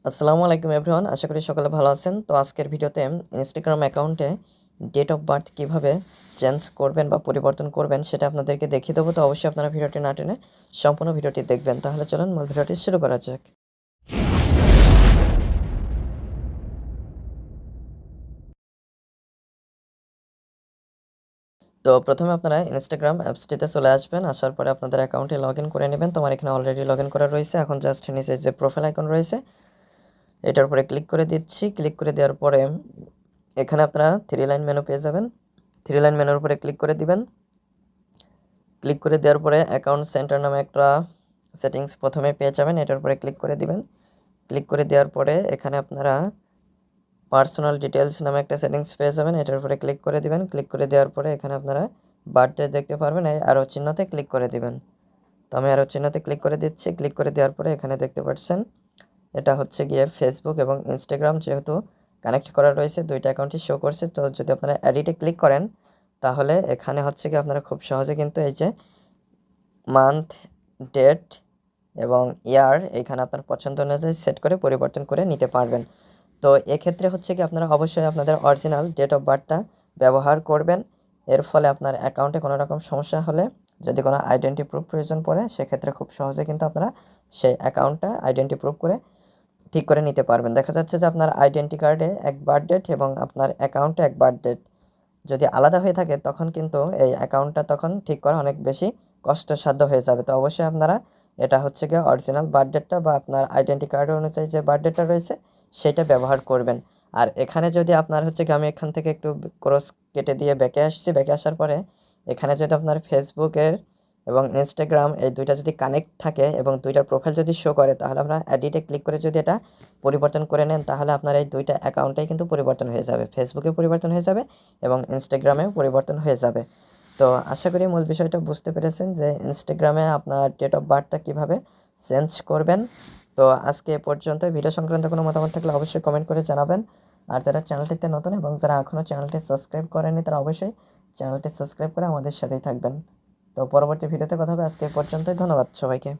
আসসালামু আলাইকুম এভরিওয়ান, আশা করি সকলে ভালো আছেন। তো আজকের ভিডিওতে ইনস্টাগ্রাম অ্যাকাউন্টে ডেট অফ বার্থ কীভাবে চেঞ্জ করবেন বা পরিবর্তন করবেন সেটা আপনাদেরকে দেখিয়ে দেবো। তো অবশ্যই আপনারা ভিডিওটি না টেনে সম্পূর্ণ ভিডিওটি দেখবেন। তাহলে চলুন মূল ভিডিওটি শুরু করা যাক। তো প্রথমে আপনারা ইনস্টাগ্রাম অ্যাপসটিতে চলে আসবেন। আসার পরে আপনাদের অ্যাকাউন্টে লগ ইন করে নেবেন। তোমার এখানে অলরেডি লগ ইন করা রয়েছে। এখন জাস্ট নিচে যে প্রোফাইল আইকন রয়েছে এটার উপরে ক্লিক করে দিচ্ছি। ক্লিক করে দেওয়ার পরে এখানে আপনারা থ্রি লাইন মেনু পেয়ে যাবেন। থ্রি লাইন মেনুর উপরে ক্লিক করে দিবেন। ক্লিক করে দেওয়ার পরে অ্যাকাউন্ট সেন্টার নামে একটা সেটিংস প্রথমে পেয়ে যাবেন। এটার উপরে ক্লিক করে দিবেন। ক্লিক করে দেওয়ার পরে এখানে আপনারা পার্সোনাল ডিটেলস নামে একটা সেটিংস পেয়ে যাবেন। এটার উপরে ক্লিক করে দিবেন। ক্লিক করে দেওয়ার পরে এখানে আপনারা বার্থডে দেখতে পারবেন। এই আরও চিহ্নতে ক্লিক করে দিবেন। তো আমি আরও চিহ্নতে ক্লিক করে দিচ্ছি। ক্লিক করে দেওয়ার পরে এখানে দেখতে পাচ্ছেন এটা হচ্ছে গিয়ে ফেসবুক এবং ইনস্টাগ্রাম যেহেতু কানেক্ট করা রয়েছে, দুইটা অ্যাকাউন্টই শো করছে। তো যদি আপনারা এডিটে ক্লিক করেন তাহলে এখানে হচ্ছে কি আপনারা খুব সহজে কিন্তু এই যে মান্থ, ডেট এবং ইয়ার এখানে আপনার পছন্দ অনুযায়ী সেট করে পরিবর্তন করে নিতে পারবেন। তো এক্ষেত্রে হচ্ছে কি আপনারা অবশ্যই আপনাদের অরিজিনাল ডেট অফ বার্থটা ব্যবহার করবেন। এর ফলে আপনার অ্যাকাউন্টে কোনো রকম সমস্যা হলে যদি কোনো আইডেন্টি প্রুফ প্রয়োজন পড়ে সেক্ষেত্রে খুব সহজে কিন্তু আপনারা সেই অ্যাকাউন্টটা আইডেন্টি প্রুফ করে ঠিক করে নিতে পারবেন। দেখা যাচ্ছে যে আপনার আইডেন্টি কার্ডে এক বার্থ ডেট এবং আপনার অ্যাকাউন্টে এক বার্থ ডেট যদি আলাদা হয়ে থাকে তখন কিন্তু এই অ্যাকাউন্টটা তখন ঠিক করা অনেক বেশি কষ্টসাধ্য হয়ে যাবে। তো অবশ্যই আপনারা এটা হচ্ছে গিয়ে অরিজিনাল বার্থ ডেটটা বা আপনার আইডেন্টি কার্ড অনুযায়ী যে বার্থ ডেটটা রয়েছে সেটা ব্যবহার করবেন। আর এখানে যদি আপনার হচ্ছে গিয়ে আমি এখান থেকে একটু ক্রস কেটে দিয়ে ব্যাকে আসছি। ব্যাকে আসার পরে এখানে যদি আপনার ফেসবুকের এবং ইনস্টাগ্রাম এই দুইটা যদি কানেক্ট থাকে এবং দুইটার প্রোফাইল যদি শো করে তাহলে আমরা এডিটে ক্লিক করে যদি এটা পরিবর্তন করে নেন তাহলে আপনার এই দুইটা অ্যাকাউন্টেই কিন্তু পরিবর্তন হয়ে যাবে। ফেসবুকে পরিবর্তন হয়ে যাবে এবং ইনস্টাগ্রামেও পরিবর্তন হয়ে যাবে। তো আশা করি মূল বিষয়টা বুঝতে পেরেছেন যে ইনস্টাগ্রামে আপনার ডেট অফ বার্থটা কীভাবে চেঞ্জ করবেন। তো আজকে এ পর্যন্ত। ভিডিও সংক্রান্ত কোনো মতামত থাকলে অবশ্যই কমেন্ট করে জানাবেন। আর যারা চ্যানেলটিতে নতুন এবং যারা এখনও চ্যানেলটি সাবস্ক্রাইব করেনি তারা অবশ্যই চ্যানেলটি সাবস্ক্রাইব করে আমাদের সাথেই থাকবেন। তো পরবর্তী ভিডিওতে কথা হবে। আজকে এ পর্যন্তই। ধন্যবাদ সবাইকে।